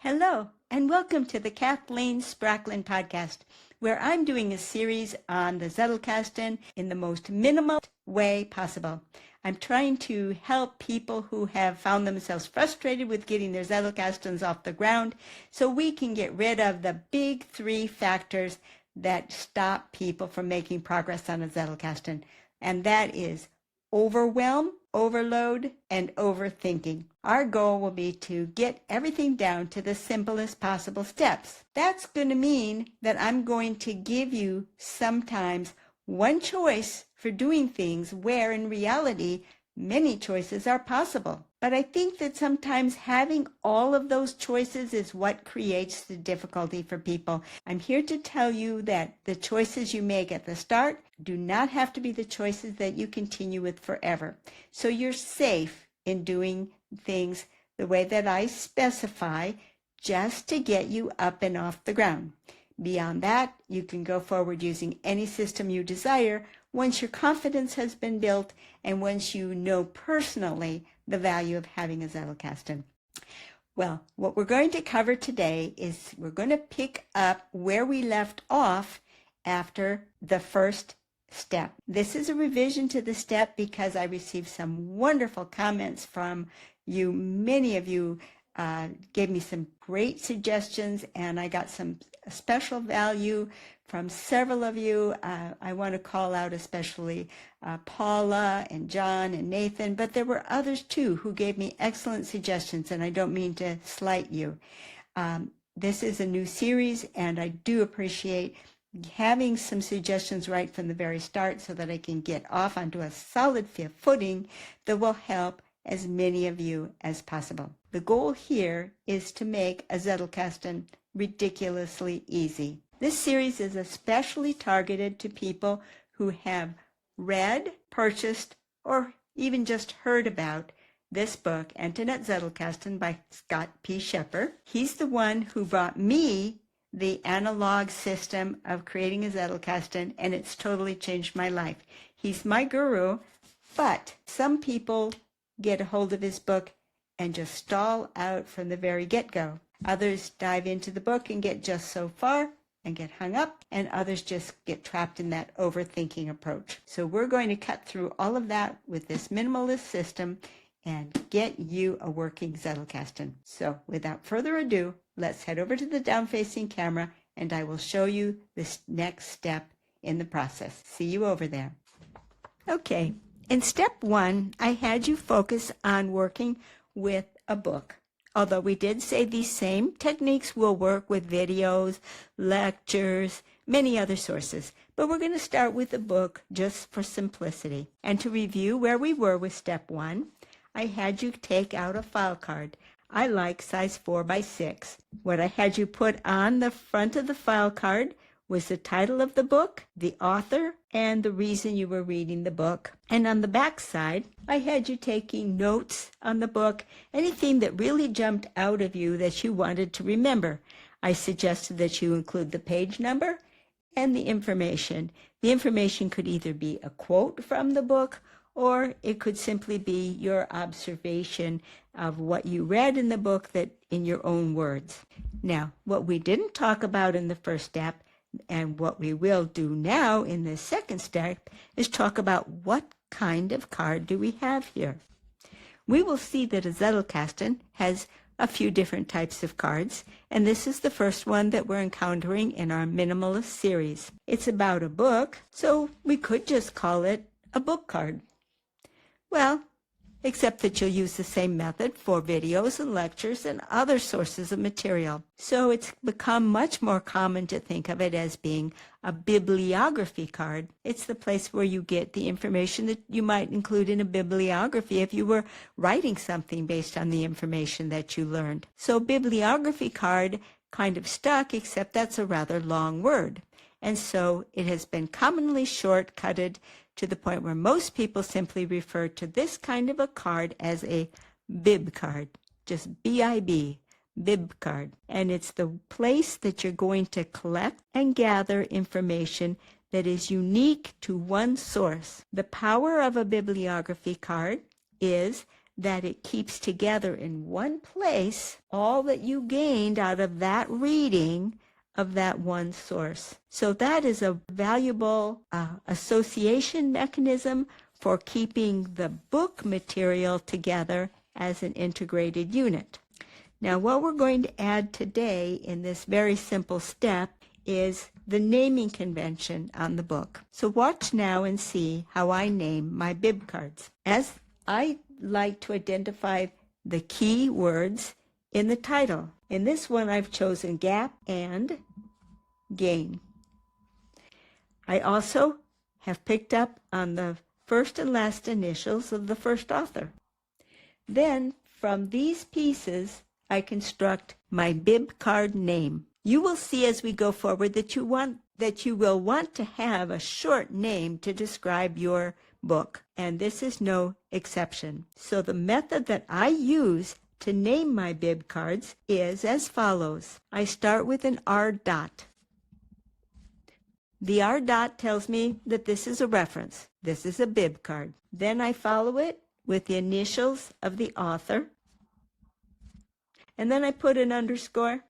Hello, and welcome to the Kathleen Spracklin podcast, where I'm doing a series on the Zettelkasten in the most minimal way possible. I'm trying to help people who have found themselves frustrated with getting their Zettelkastens off the ground so we can get rid of the big three factors that stop people from making progress on a Zettelkasten, and that is overwhelm, overload, and overthinking. Our goal will be to get everything down to the simplest possible steps. That's going to mean that I'm going to give you sometimes one choice for doing things where in reality many choices are possible. But I think that sometimes having all of those choices is what creates the difficulty for people. I'm here to tell you that the choices you make at the start do not have to be the choices that you continue with forever. So you're safe in doing things the way that I specify just to get you up and off the ground. Beyond that, you can go forward using any system you desire once your confidence has been built and once you know personally the value of having a Zettelkasten. Well, what we're going to cover today is we're going to pick up where we left off after the first step. This is a revision to the step because I received some wonderful comments from you. Many of you gave me some great suggestions, and I got some special value from several of you. I want to call out especially Paula and John and Nathan, but there were others too who gave me excellent suggestions, and I don't mean to slight you. This is a new series, and I do appreciate having some suggestions right from the very start so that I can get off onto a solid footing that will help as many of you as possible. The goal here is to make a Zettelkasten ridiculously easy. This series is especially targeted to people who have read, purchased, or even just heard about this book, Internet Zettelkasten by Scott P. Shepper. He's the one who brought me the analog system of creating a Zettelkasten, and it's totally changed my life. He's my guru, but some people get a hold of his book and just stall out from the very get-go. Others dive into the book and get just so far and get hung up, and others just get trapped in that overthinking approach. So we're going to cut through all of that with this minimalist system and get you a working Zettelkasten. So without further ado, let's head over to the down-facing camera and I will show you this next step in the process. See you over there. Okay, in step one, I had you focus on working with a book. Although we did say these same techniques will work with videos, lectures, many other sources. But we're going to start with a book just for simplicity. And to review where we were with step one, I had you take out a file card. I like size 4 by 6. What I had you put on the front of the file card was the title of the book, the author, and the reason you were reading the book. And on the back side, I had you taking notes on the book, anything that really jumped out of you that you wanted to remember. I suggested that you include the page number and the information. The information could either be a quote from the book, or it could simply be your observation of what you read in the book that in your own words. Now, what we didn't talk about in the first step, and what we will do now in the second step, is talk about what kind of card do we have here. We will see that a Zettelkasten has a few different types of cards, and this is the first one that we're encountering in our minimalist series. It's about a book, so we could just call it a book card. Well, except that you'll use the same method for videos and lectures and other sources of material. So it's become much more common to think of it as being a bibliography card. It's the place where you get the information that you might include in a bibliography if you were writing something based on the information that you learned. So bibliography card kind of stuck, except that's a rather long word. And so it has been commonly shortcutted to the point where most people simply refer to this kind of a card as a bib card, just B-I-B, bib card. And it's the place that you're going to collect and gather information that is unique to one source. The power of a bibliography card is that it keeps together in one place all that you gained out of that reading of that one source. So that is a valuable association mechanism for keeping the book material together as an integrated unit. Now, what we're going to add today in this very simple step is the naming convention on the book. So watch now and see how I name my bib cards. As I like to identify the key words in the title. In this one, I've chosen gap and gain. I also have picked up on the first and last initials of the first author. Then, from these pieces, I construct my bib card name. You will see as we go forward that you will want to have a short name to describe your book, and this is no exception. So the method that I use to name my bib cards is as follows. I start with an R dot. The R dot tells me that this is a reference. This is a bib card. Then I follow it with the initials of the author, and then I put an underscore,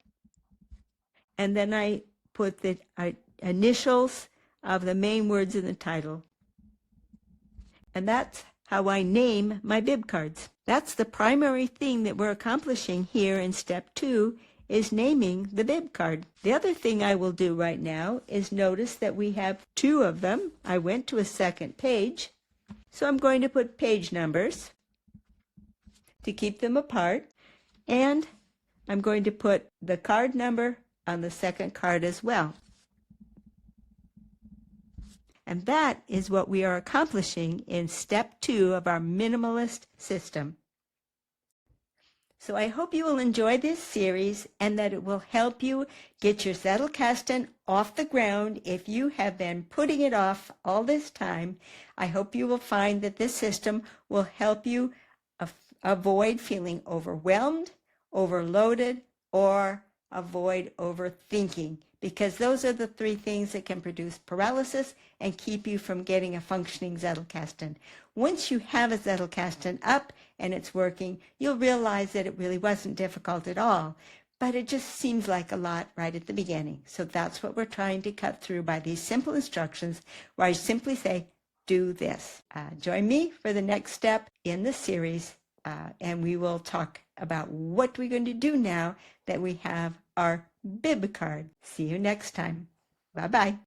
and then I put the initials of the main words in the title. And that's how I name my bib cards. That's the primary thing that we're accomplishing here in step 2, is naming the bib card. The other thing I will do right now is notice that we have 2 of them. I went to a second page, so I'm going to put page numbers to keep them apart, and I'm going to put the card number on the second card as well. And that is what we are accomplishing in step 2 of our minimalist system. So I hope you will enjoy this series and that it will help you get your Zettelkasten off the ground if you have been putting it off all this time. I hope you will find that this system will help you avoid feeling overwhelmed, overloaded, or avoid overthinking, because those are the 3 things that can produce paralysis and keep you from getting a functioning Zettelkasten. Once you have a Zettelkasten up and it's working, you'll realize that it really wasn't difficult at all, but it just seems like a lot right at the beginning. So that's what we're trying to cut through by these simple instructions where I simply say, do this. Join me for the next step in the series, and we will talk about what we're going to do now that we have our bib card. See you next time. Bye-bye.